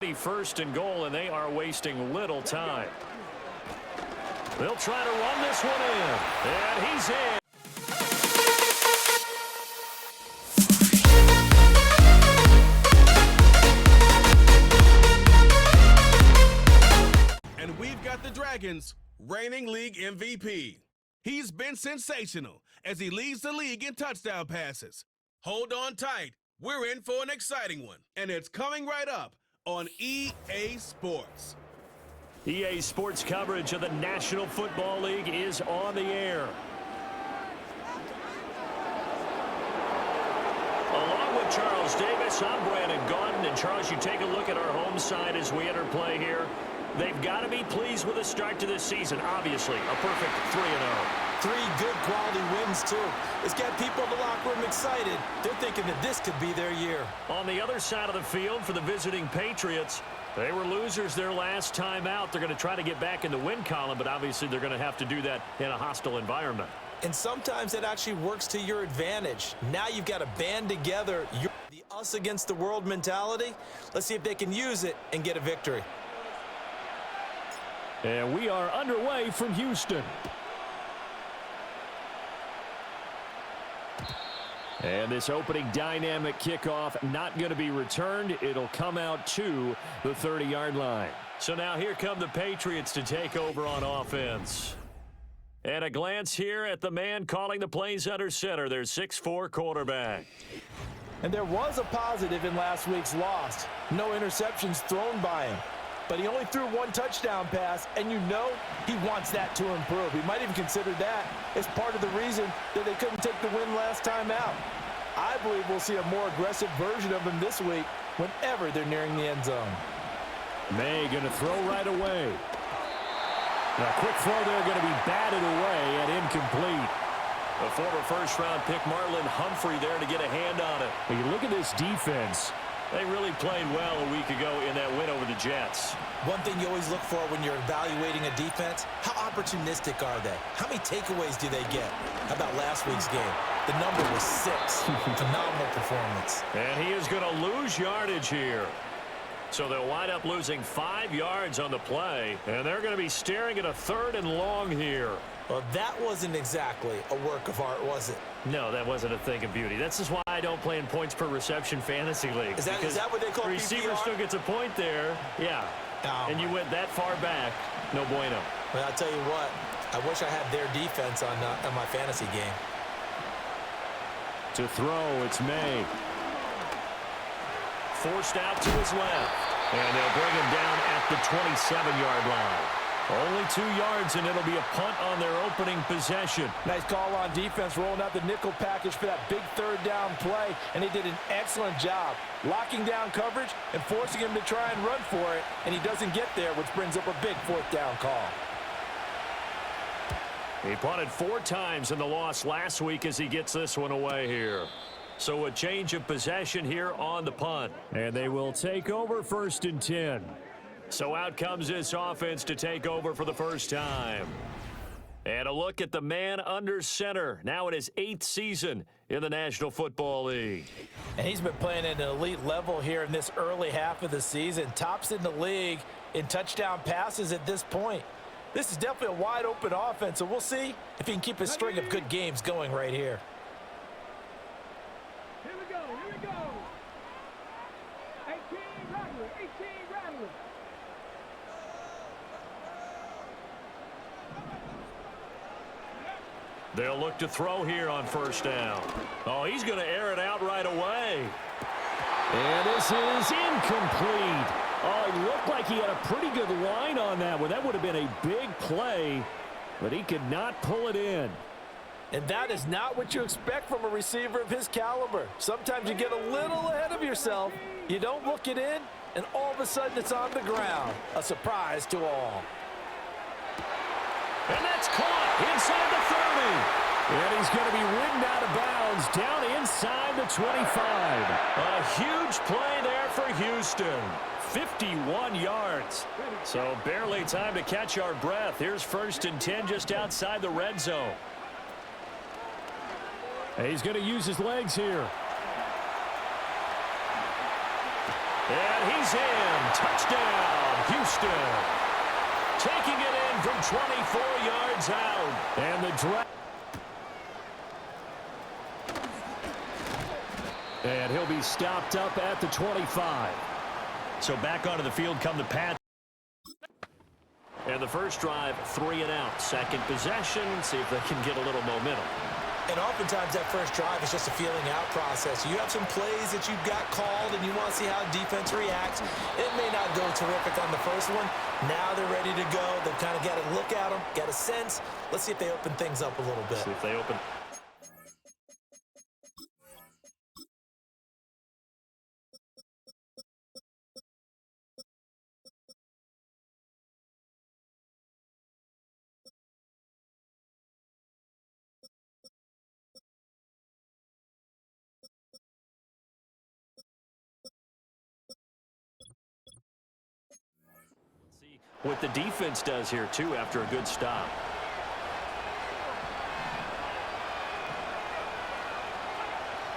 First and goal, and they are wasting little time. They'll try to run this one in, and he's in. And we've got the Dragons' reigning league MVP. He's been sensational as he leads the league in touchdown passes. Hold on tight. We're in for an exciting one, and it's coming right up on EA Sports. EA Sports coverage of the National Football League is on the air. Along with Charles Davis, I'm Brandon Gaudin. And Charles, you take a look at our home side as we enter play here. They've got to be pleased with the start to this season. Obviously, a perfect 3-0. 3 good quality wins, too. It's got people in the locker room excited. They're thinking that this could be their year. On the other side of the field for the visiting Patriots, they were losers their last time out. They're going to try to get back in the win column, but obviously they're going to have to do that in a hostile environment. And sometimes that actually works to your advantage. Now you've got to band together the us against the world mentality. Let's see if they can use it and get a victory. And we are underway from Houston. And this opening dynamic kickoff not going to be returned. It'll come out to the 30-yard line. So now here come the Patriots to take over on offense. And a glance here at the man calling the plays under center, their 6'4" quarterback. And there was a positive in last week's loss. No interceptions thrown by him. But he only threw 1 touchdown pass, and you know he wants that to improve. He might even consider that as part of the reason that they couldn't take the win last time out. I believe we'll see a more aggressive version of him this week whenever they're nearing the end zone. May going to throw right away. A quick throw there going to be batted away and incomplete. A former first-round pick, Marlon Humphrey, there to get a hand on it. When you look at this defense, they really played well a week ago in that win over the Jets. One thing you always look for when you're evaluating a defense, how opportunistic are they? How many takeaways do they get? How about last week's game? The number was 6. Phenomenal performance. And he is going to lose yardage here. So they'll wind up losing 5 yards on the play, and they're going to be staring at a 3rd and long here. Well, that wasn't exactly a work of art, was it? No, that wasn't a thing of beauty. That's just why I don't play in points per reception fantasy league. Is that what they call the receiver PPR? still gets a point there. Yeah. Oh, and you went that far back. No bueno. Well, I'll tell you what. I wish I had their defense on my fantasy game. To throw, it's May. Forced out to his left. And they'll bring him down at the 27-yard line. Only 2 yards, and it'll be a punt on their opening possession. Nice call on defense, rolling out the nickel package for that big 3rd down play, and they did an excellent job locking down coverage and forcing him to try and run for it, and he doesn't get there, which brings up a big 4th down call. He punted 4 times in the loss last week as he gets this one away here. So a change of possession here on the punt. And they will take over 1st and 10. So out comes this offense to take over for the first time. And a look at the man under center, now in his 8th season in the National Football League. And he's been playing at an elite level here in this early half of the season. Tops in the league in touchdown passes at this point. This is definitely a wide-open offense, so we'll see if he can keep a string of good games going right here. Here we go. 18 Rattler. They'll look to throw here on 1st down. Oh, he's going to air it out right away. And this is incomplete. Oh, it looked like he had a pretty good line on that one. That would have been a big play, but he could not pull it in. And that is not what you expect from a receiver of his caliber. Sometimes you get a little ahead of yourself. You don't look it in, and all of a sudden it's on the ground. A surprise to all. And that's caught inside the 30. And he's going to be ridden out of bounds down inside the 25. A huge play there for Houston. 51 yards. So barely time to catch our breath. Here's 1st and 10 just outside the red zone. And he's going to use his legs here. And he's in. Touchdown. Houston. Taking it in from 24 yards out. And the drag. And he'll be stopped up at the 25. So back onto the field come the Pats. And the first drive, 3 and out. Second possession, see if they can get a little momentum. And oftentimes that first drive is just a feeling out process. You have some plays that you've got called and you want to see how defense reacts. It may not go terrific on the first one. Now they're ready to go. They've kind of got to look at them, get a sense. Let's see if they open things up a little bit. See if they open. What the defense does here, too, after a good stop.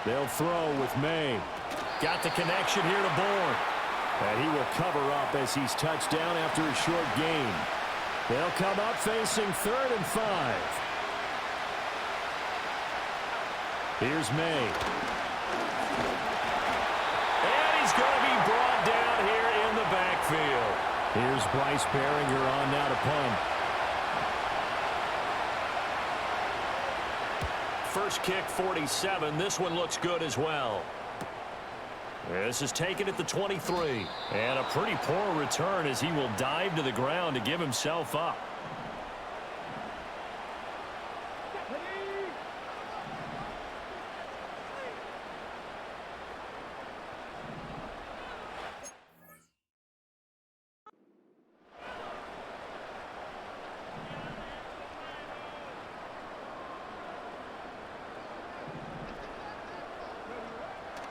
They'll throw with May. Got the connection here to Bourne. And he will cover up as he's touched down after a short gain. They'll come up facing 3rd and 5. Here's May. And he's going to be brought down here in the backfield. Here's Bryce Behringer on now to punt. First kick, 47. This one looks good as well. This is taken at the 23. And a pretty poor return as he will dive to the ground to give himself up.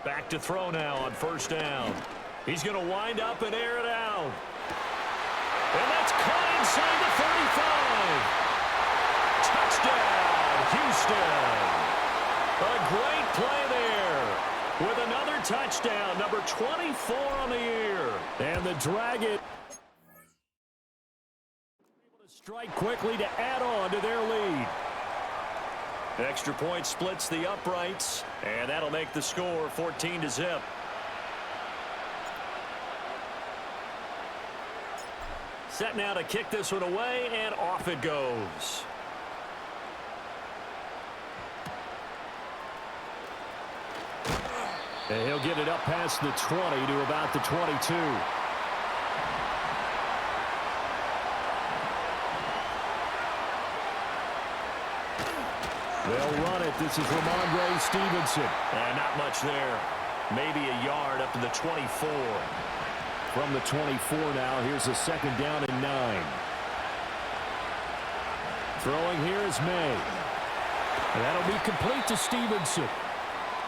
Back to throw now on first down. He's going to wind up and air it out. And that's caught inside the 35. Touchdown, Houston. A great play there with another touchdown, number 24 on the year. And the Dragons able to strike quickly to add on to their lead. Extra point splits the uprights, and that'll make the score 14-0. Set now to kick this one away, and off it goes. And he'll get it up past the 20 to about the 22. They'll run it. This is Ramondre Stevenson. And not much there. Maybe a yard up to the 24. From the 24 now, here's a second down and 9. Throwing here is May. And that'll be complete to Stevenson.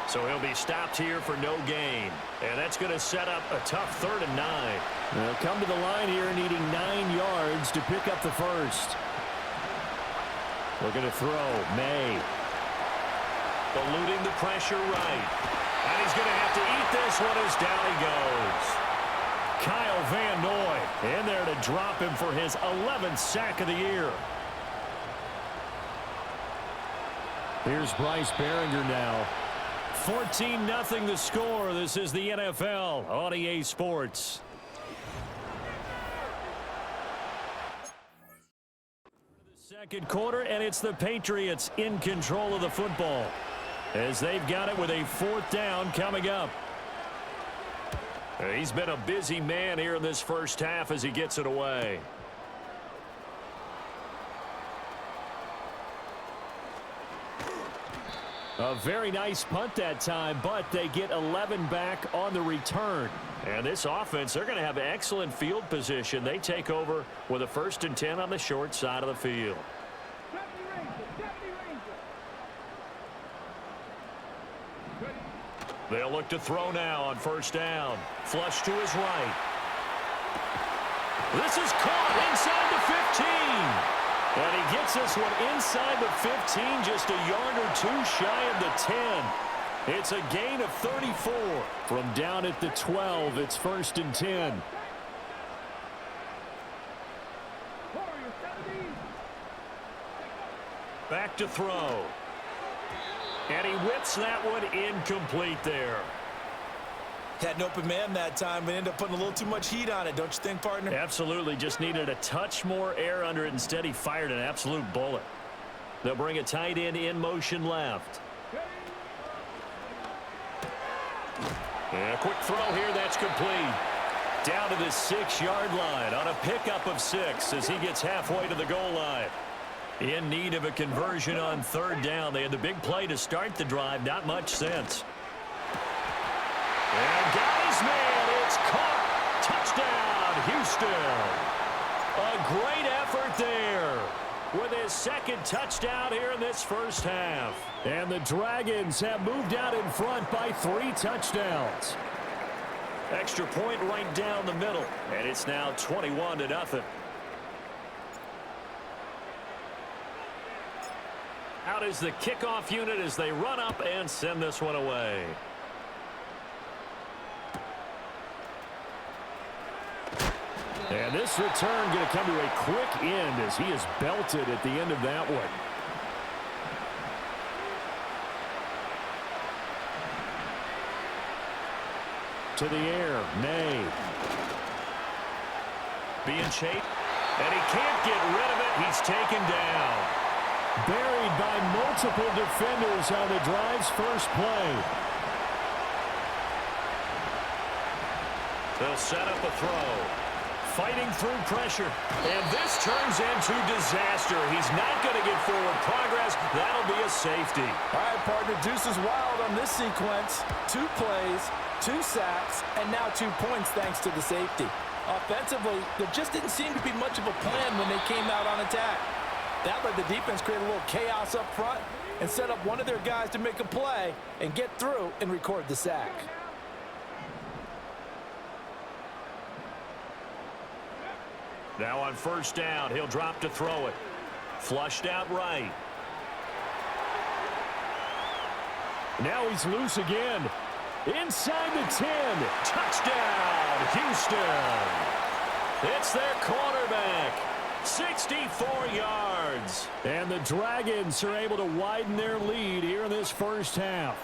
So he'll be stopped here for no gain. And that's going to set up a tough 3rd and 9. They'll come to the line here needing 9 yards to pick up the first. Looking to throw. May. Eluding the pressure right. And he's going to have to eat this one as down he goes. Kyle Van Noy in there to drop him for his 11th sack of the year. Here's Bryce Behringer now. 14-0 the score. This is the NFL on EA Sports. Second quarter, and it's the Patriots in control of the football as they've got it with a 4th down coming up. He's been a busy man here in this first half as he gets it away. A very nice punt that time, but they get 11 back on the return. And this offense, they're going to have excellent field position. They take over with a 1st and 10 on the short side of the field. They'll look to throw now on first down. Flush to his right. This is caught inside the 15. And he gets this one inside the 15, just a yard or 2 shy of the 10. It's a gain of 34. From down at the 12, it's 1st and 10. Back to throw. And he whips that one incomplete there. Had an open man that time, but ended up putting a little too much heat on it, don't you think, partner? Absolutely. Just needed a touch more air under it. Instead, he fired an absolute bullet. They'll bring a tight end in motion left. And a quick throw here. That's complete. Down to the 6-yard line on a pickup of 6 as he gets halfway to the goal line. In need of a conversion on third down. They had the big play to start the drive. Not much sense. And got his man. It's caught. Touchdown, Houston. A great effort there with his second touchdown here in this first half. And the Dragons have moved out in front by 3 touchdowns. Extra point right down the middle. And it's now 21-0. Out is the kickoff unit as they run up and send this one away. And this return going to come to a quick end as he is belted at the end of that one. To the air, May. Being chased, and he can't get rid of it. He's taken down. Buried by multiple defenders on the drive's first play. They'll set up a throw. Fighting through pressure. And this turns into disaster. He's not going to get forward progress. That'll be a safety. All right, partner, deuce is wild on this sequence. 2 plays, 2 sacks, and now 2 points thanks to the safety. Offensively, there just didn't seem to be much of a plan when they came out on attack. That let the defense create a little chaos up front and set up one of their guys to make a play and get through and record the sack. Now on first down, he'll drop to throw it. Flushed out right. Now he's loose again. Inside the 10. Touchdown, Houston. It's their quarterback. 64 yards. And the Dragons are able to widen their lead here in this first half.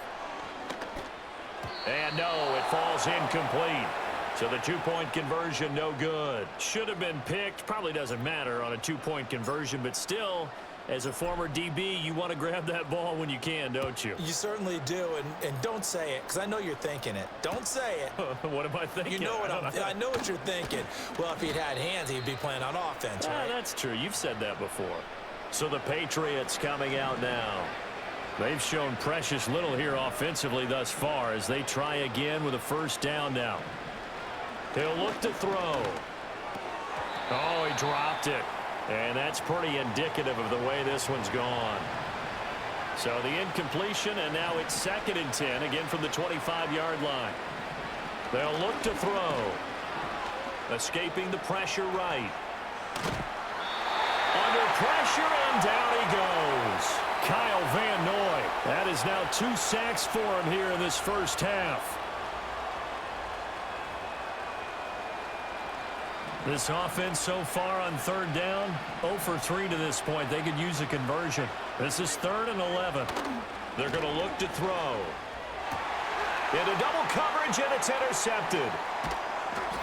And no, it falls incomplete. So the 2-point conversion, no good. Should have been picked. Probably doesn't matter on a 2-point conversion, but still, as a former DB, you want to grab that ball when you can, don't you? You certainly do, and don't say it, because I know you're thinking it. Don't say it. What am I thinking? You know what I know what you're thinking. Well, if he'd had hands, he'd be playing on offense, right? That's true. You've said that before. So the Patriots coming out now. They've shown precious little here offensively thus far as they try again with a first down now. He'll look to throw. Oh, he dropped it. And that's pretty indicative of the way this one's gone. So the incompletion, and now it's 2nd and 10, again from the 25-yard line. They'll look to throw. Escaping the pressure right. Under pressure, and down he goes. Kyle Van Noy. That is now 2 sacks for him here in this first half. This offense so far on third down, 0 for 3 to this point. They could use a conversion. This is 3rd and 11. They're going to look to throw. Into double coverage, and it's intercepted.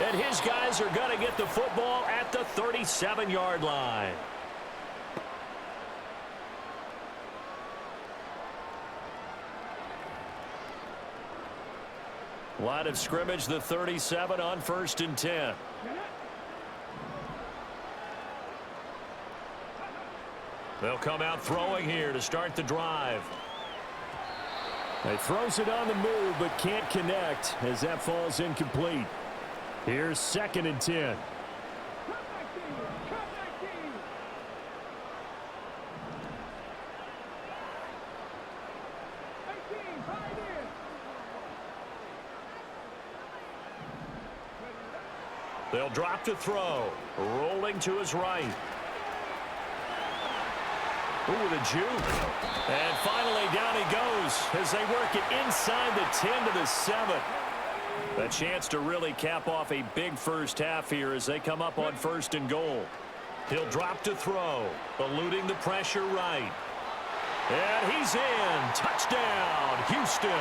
And his guys are going to get the football at the 37-yard line. Line of scrimmage, the 37 on 1st and 10. They'll come out throwing here to start the drive. He throws it on the move but can't connect as that falls incomplete. Here's 2nd and 10. They'll drop to throw. Rolling to his right. Ooh, the juke. And finally down he goes as they work it inside the 10 to the 7. A chance to really cap off a big first half here as they come up on 1st and goal. He'll drop to throw, eluding the pressure right. And he's in. Touchdown, Houston.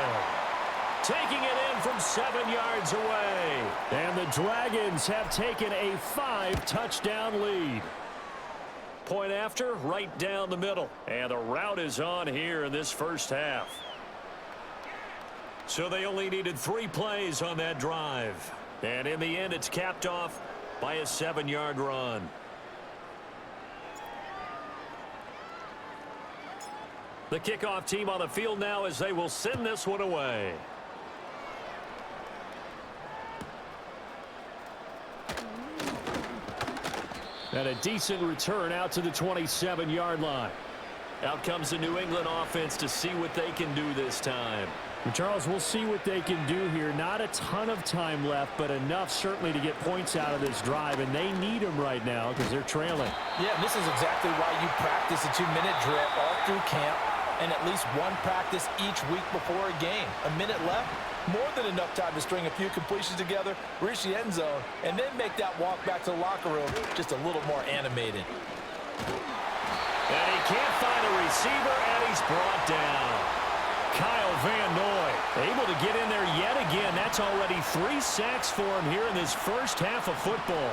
Taking it in from 7 yards away. And the Dragons have taken a 5-touchdown lead. Point after, right down the middle. And the route is on here in this first half. So they only needed 3 plays on that drive. And in the end, it's capped off by a 7-yard run. The kickoff team on the field now as they will send this one away. And a decent return out to the 27-yard line. Out comes the New England offense to see what they can do this time. Well, Charles, we'll see what they can do here. Not a ton of time left, but enough certainly to get points out of this drive, and they need them right now because they're trailing. Yeah, and this is exactly why you practice a 2-minute drill all through camp and at least one practice each week before a game. A minute left, more than enough time to string a few completions together, reach the end zone, and then make that walk back to the locker room just a little more animated. And he can't find a receiver, and he's brought down. Kyle Van Noy able to get in there yet again. That's already 3 sacks for him here in this first half of football.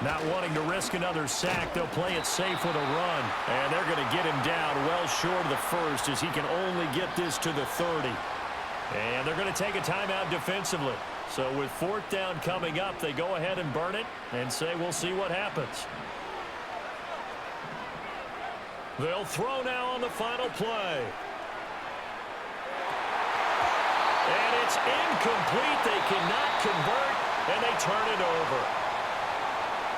Not wanting to risk another sack, they'll play it safe with a run. And they're going to get him down well short of the first as he can only get this to the 30. And they're going to take a timeout defensively. So with 4th down coming up, they go ahead and burn it and say we'll see what happens. They'll throw now on the final play. And it's incomplete. They cannot convert, and they turn it over.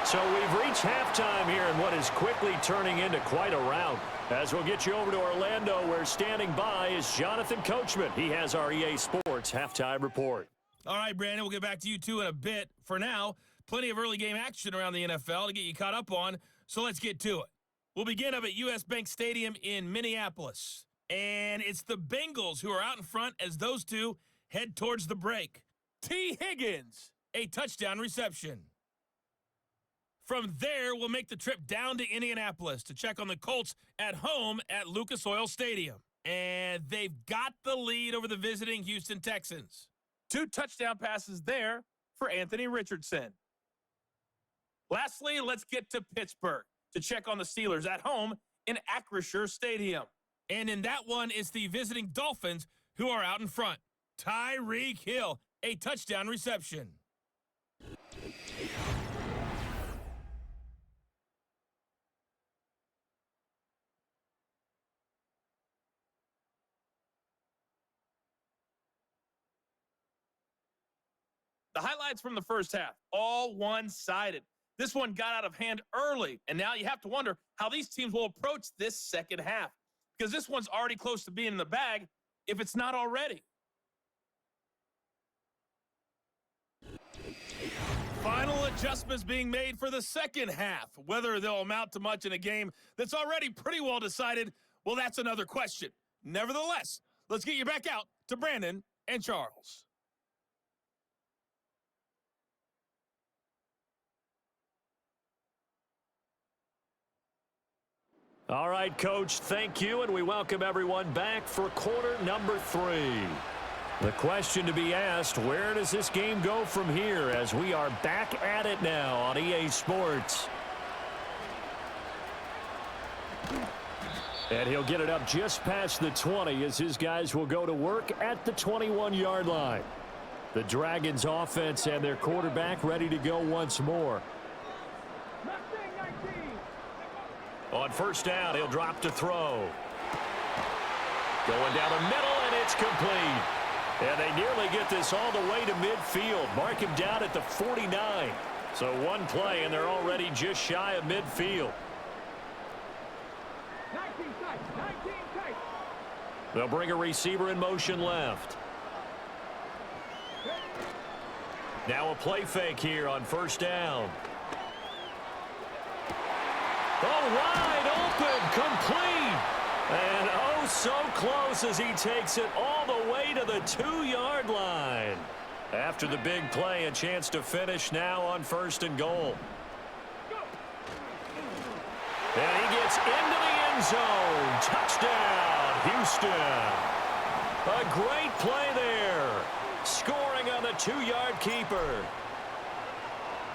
So we've reached halftime here in what is quickly turning into quite a rout. As we'll get you over to Orlando, where standing by is Jonathan Coachman. He has our EA Sports halftime report. All right, Brandon, we'll get back to you two in a bit. For now, plenty of early game action around the NFL to get you caught up on, so let's get to it. We'll begin up at U.S. Bank Stadium in Minneapolis. And it's the Bengals who are out in front as those two head towards the break. T. Higgins, a touchdown reception. From there, we'll make the trip down to Indianapolis to check on the Colts at home at Lucas Oil Stadium. And they've got the lead over the visiting Houston Texans. 2 touchdown passes there for Anthony Richardson. Lastly, let's get to Pittsburgh to check on the Steelers at home in Acrisure Stadium. And in that one, it's the visiting Dolphins who are out in front. Tyreek Hill, a touchdown reception. The highlights from the first half, all one-sided. This one got out of hand early, and now you have to wonder how these teams will approach this second half, because this one's already close to being in the bag if it's not already. Final adjustments being made for the second half. Whether they'll amount to much in a game that's already pretty well decided, well, that's another question. Nevertheless, let's get you back out to Brandon and Charles. All right, Coach, thank you, and we welcome everyone back for quarter number 3. The question to be asked, where does this game go from here as we are back at it now on EA Sports? And he'll get it up just past the 20 as his guys will go to work at the 21-yard line. The Dragons offense and their quarterback ready to go once more. On first down, he'll drop to throw. Going down the middle, and it's complete. And they nearly get this all the way to midfield. Mark him down at the 49. So one play, and they're already just shy of midfield. 19 tight. They'll bring a receiver in motion left. Now a play fake here on first down. Oh, wide open, complete. And oh, so close as he takes it all the way to the 2-yard line. After the big play, a chance to finish now on 1st and goal. And he gets into the end zone. Touchdown, Houston. A great play there. Scoring on the 2-yard keeper.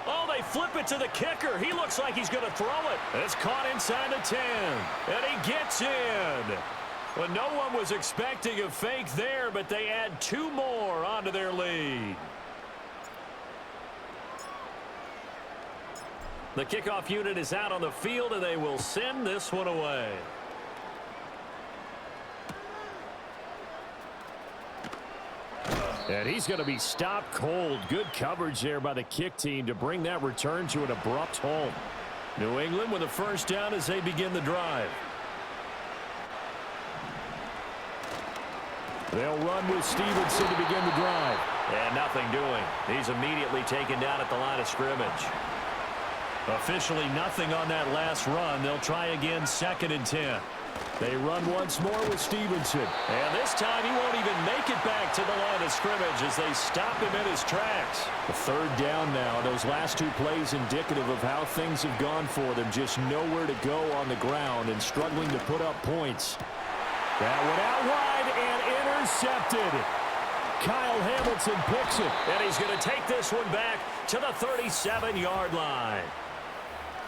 Oh, they flip it to the kicker. He looks like he's going to throw it. It's caught inside the 10. And he gets in. Well, no one was expecting a fake there, but they add 2 more onto their lead. The kickoff unit is out on the field, and they will send this one away. And he's going to be stopped cold. Good coverage there by the kick team to bring that return to an abrupt halt. New England with a 1st down as they begin the drive. They'll run with Stevenson to begin the drive. And nothing doing. He's immediately taken down at the line of scrimmage. Officially nothing on that last run. They'll try again 2nd and 10. They run once more with Stevenson. And this time he won't even make it back to the line of scrimmage as they stop him in his tracks. The 3rd down now. Those last 2 plays indicative of how things have gone for them. Just nowhere to go on the ground and struggling to put up points. That one out wide and intercepted. Kyle Hamilton picks it. And he's going to take this one back to the 37-yard line.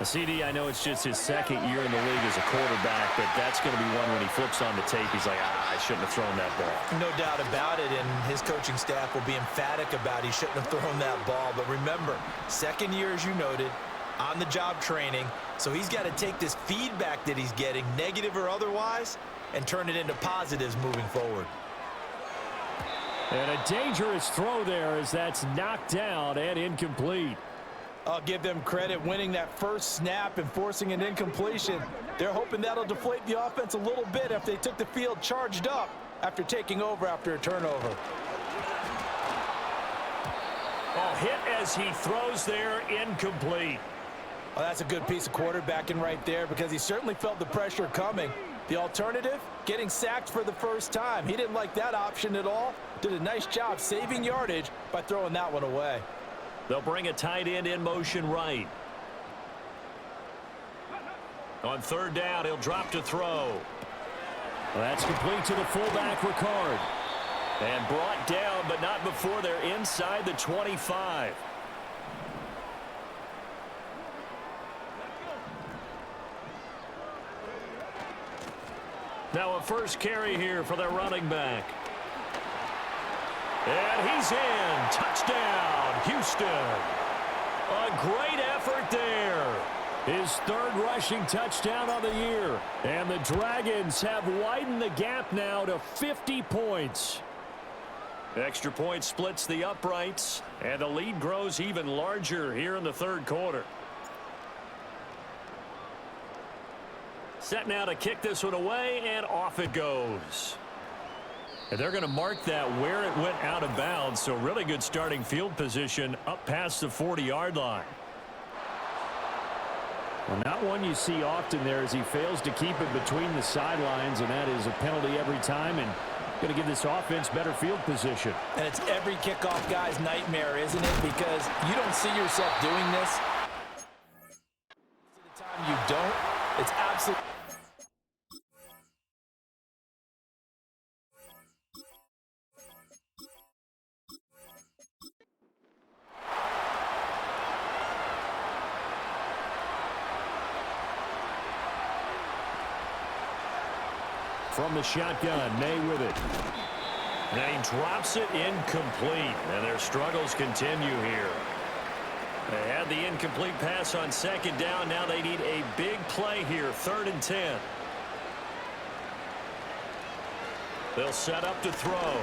CD, I know it's just his 2nd year in the league as a quarterback, but that's going to be one when he flips on the tape. He's like, I shouldn't have thrown that ball. No doubt about it, and his coaching staff will be emphatic about he shouldn't have thrown that ball. But remember, 2nd year, as you noted, on-the-job training, so he's got to take this feedback that he's getting, negative or otherwise, and turn it into positives moving forward. And a dangerous throw there as that's knocked down and incomplete. I'll give them credit winning that first snap and forcing an incompletion. They're hoping that'll deflate the offense a little bit if they took the field charged up after taking over after a turnover. Oh, hit as he throws there, incomplete. Well, that's a good piece of quarterbacking right there because he certainly felt the pressure coming. The alternative, getting sacked for the first time. He didn't like that option at all. Did a nice job saving yardage by throwing that one away. They'll bring a tight end in motion right. On 3rd down, he'll drop to throw. Well, that's complete to the fullback, Ricard. And brought down, but not before they're inside the 25. Now a first carry here for their running back. And he's in. Touchdown, Houston. A great effort there. His 3rd rushing touchdown of the year. And the Dragons have widened the gap now to 50 points. Extra point splits the uprights, and the lead grows even larger here in the 3rd quarter. Set now to kick this one away, and off it goes. And they're going to mark that where it went out of bounds, so really good starting field position up past the 40-yard line. Well, not one you see often there as he fails to keep it between the sidelines, and that is a penalty every time, and going to give this offense better field position. And it's every kickoff guy's nightmare, isn't it? Because you don't see yourself doing this. The time you don't, it's absolutely... From the shotgun, May with it. And he drops it incomplete, and their struggles continue here. They had the incomplete pass on 2nd down. Now they need a big play here, 3rd and 10. They'll set up to throw.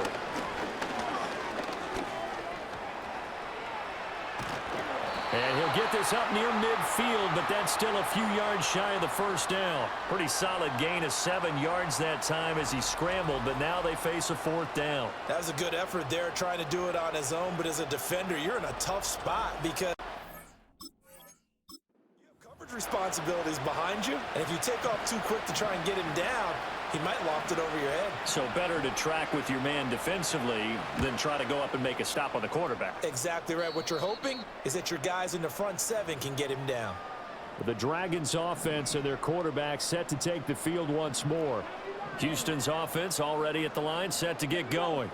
And he'll get this up near midfield, but that's still a few yards shy of the 1st down. Pretty solid gain of 7 yards that time as he scrambled, but now they face a 4th down. That was a good effort there trying to do it on his own, but as a defender, you're in a tough spot because you have coverage responsibilities behind you, and if you take off too quick to try and get him down, He might loft it over your head. So better to track with your man defensively than try to go up and make a stop on the quarterback. Exactly right. What you're hoping is that your guys in the front seven can get him down. The Dragons offense and their quarterback set to take the field once more. Houston's offense already at the line, set to get going.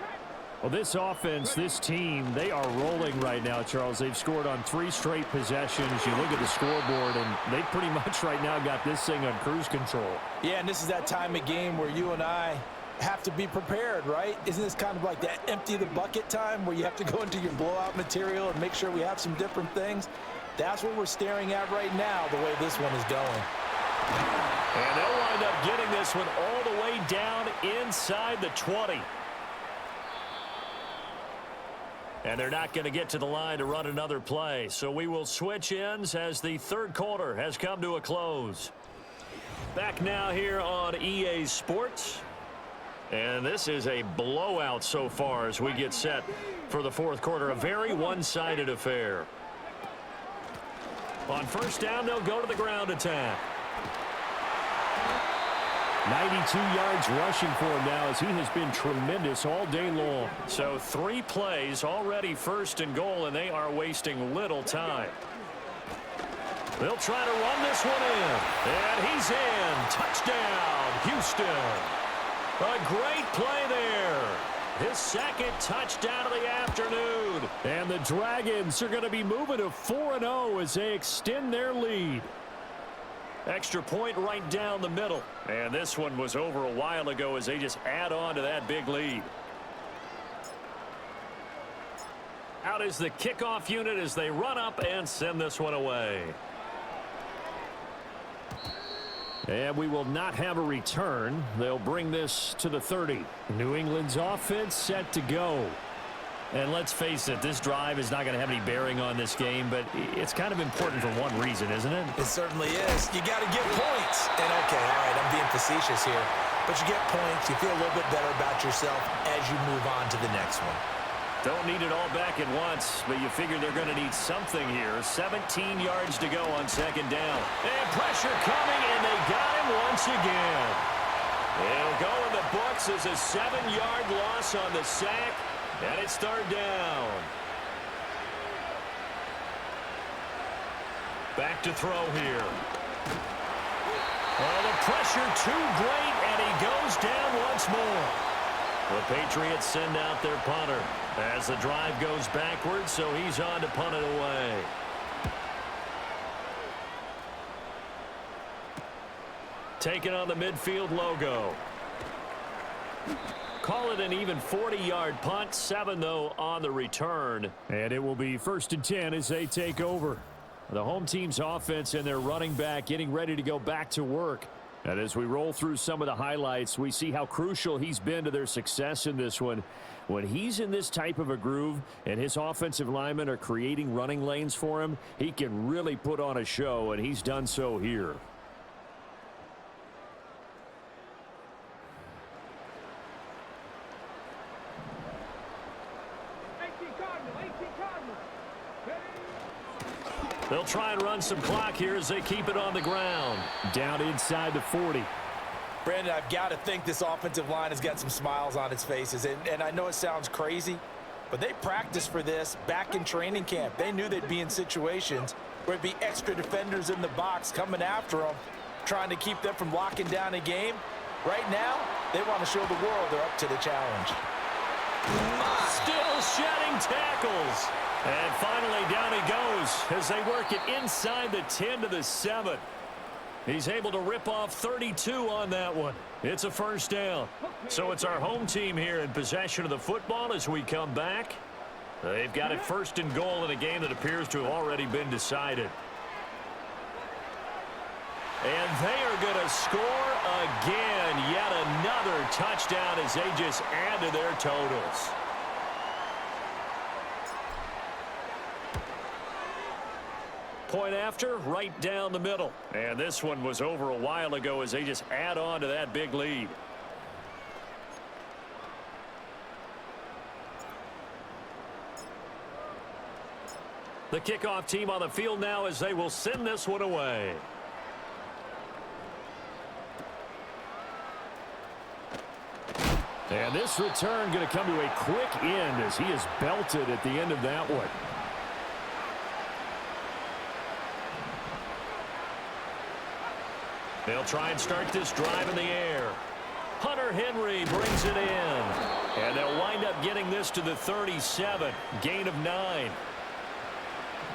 Well, this offense, this team, they are rolling right now, Charles. They've scored on 3 straight possessions. You look at the scoreboard, and they pretty much right now got this thing on cruise control. Yeah, and this is that time of game where you and I have to be prepared, right? Isn't this kind of like that empty the bucket time where you have to go into your blowout material and make sure we have some different things? That's what we're staring at right now, the way this one is going. And they'll wind up getting this one all the way down inside the 20. And they're not going to get to the line to run another play. So we will switch ends as the third quarter has come to a close. Back now here on EA Sports. And this is a blowout so far as we get set for the fourth quarter. A very one-sided affair. On first down, they'll go to the ground attack. 92 yards rushing for him now as he has been tremendous all day long. So 3 plays already first and goal, and they are wasting little time. They'll try to run this one in. And he's in. Touchdown, Houston. A great play there. His second touchdown of the afternoon. And the Dragons are going to be moving to 4-0 as they extend their lead. Extra point right down the middle. And this one was over a while ago as they just add on to that big lead. Out is the kickoff unit as they run up and send this one away. And we will not have a return. They'll bring this to the 30. New England's offense set to go. And let's face it, this drive is not going to have any bearing on this game, but it's kind of important for one reason, isn't it? It certainly is. You got to get points. And okay, all right, I'm being facetious here. But you get points, you feel a little bit better about yourself as you move on to the next one. Don't need it all back at once, but you figure they're going to need something here. 17 yards to go on second down. And pressure coming, and they got him once again. It'll go in the books as a 7-yard loss on the sack, and it's third down. Back to throw here. Oh, the pressure too great, and he goes down once more. The Patriots send out their punter as the drive goes backwards, so he's on to punt it away. Taking on the midfield logo. Call it an even 40-yard punt. 7, though, on the return. And it will be 1st and 10 as they take over. The home team's offense and their running back getting ready to go back to work. And as we roll through some of the highlights, we see how crucial he's been to their success in this one. When he's in this type of a groove and his offensive linemen are creating running lanes for him, he can really put on a show, and he's done so here. They'll try and run some clock here as they keep it on the ground. Down inside the 40. Brandon, I've got to think this offensive line has got some smiles on its faces. And I know it sounds crazy, but they practiced for this back in training camp. They knew they'd be in situations where it'd be extra defenders in the box coming after them, trying to keep them from locking down a game. Right now, they want to show the world they're up to the challenge. Still shedding tackles. And finally, down he goes as they work it inside the 10 to the 7. He's able to rip off 32 on that one. It's a first down. So it's our home team here in possession of the football as we come back. They've got it 1st and goal in a game that appears to have already been decided. And they are going to score again. Yet another touchdown as they just add to their totals. Point after, right down the middle. And this one was over a while ago as they just add on to that big lead. The kickoff team on the field now as they will send this one away. And this return going to come to a quick end as he is belted at the end of that one. They'll try and start this drive in the air. Hunter Henry brings it in. And they'll wind up getting this to the 37. Gain of 9.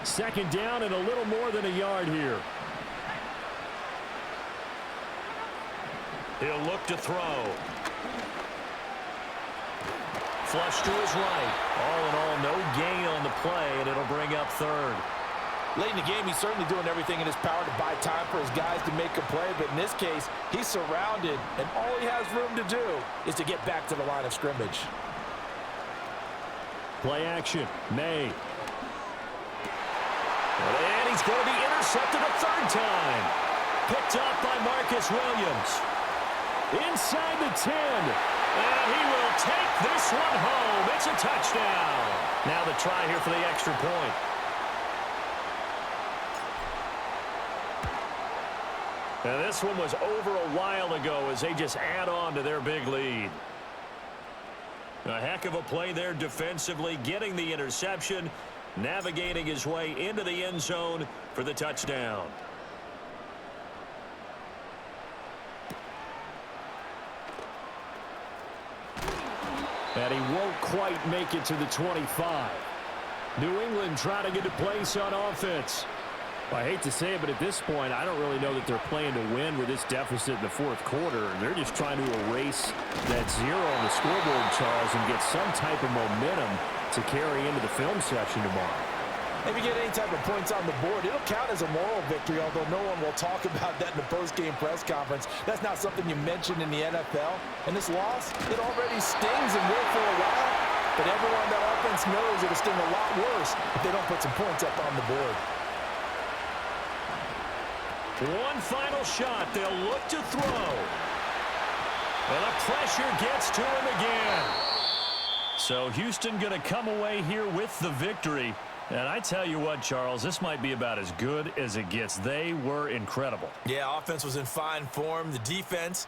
Second down and a little more than a yard here. He'll look to throw. Flush to his right. All in all, no gain on the play, and it'll bring up third. Late in the game, he's certainly doing everything in his power to buy time for his guys to make a play, but in this case, he's surrounded, and all he has room to do is to get back to the line of scrimmage. Play action, May. And he's going to be intercepted a third time. Picked up by Marcus Williams. Inside the 10. And he will take this one home. It's a touchdown. Now the try here for the extra point. And this one was over a while ago as they just add on to their big lead. A heck of a play there defensively, getting the interception, navigating his way into the end zone for the touchdown. And he won't quite make it to the 25. New England trying to get a place on offense. I hate to say it, but at this point, I don't really know that they're playing to win with this deficit in the fourth quarter. They're just trying to erase that zero on the scoreboard, Charles, and get some type of momentum to carry into the film session tomorrow. If you get any type of points on the board, it'll count as a moral victory, although no one will talk about that in the post-game press conference. That's not something you mentioned in the NFL. And this loss, it already stings and will for a while, but everyone on that offense knows it'll sting a lot worse if they don't put some points up on the board. One final shot. They'll look to throw. And the pressure gets to him again. So Houston going to come away here with the victory. And I tell you what, Charles, this might be about as good as it gets. They were incredible. Yeah, offense was in fine form. The defense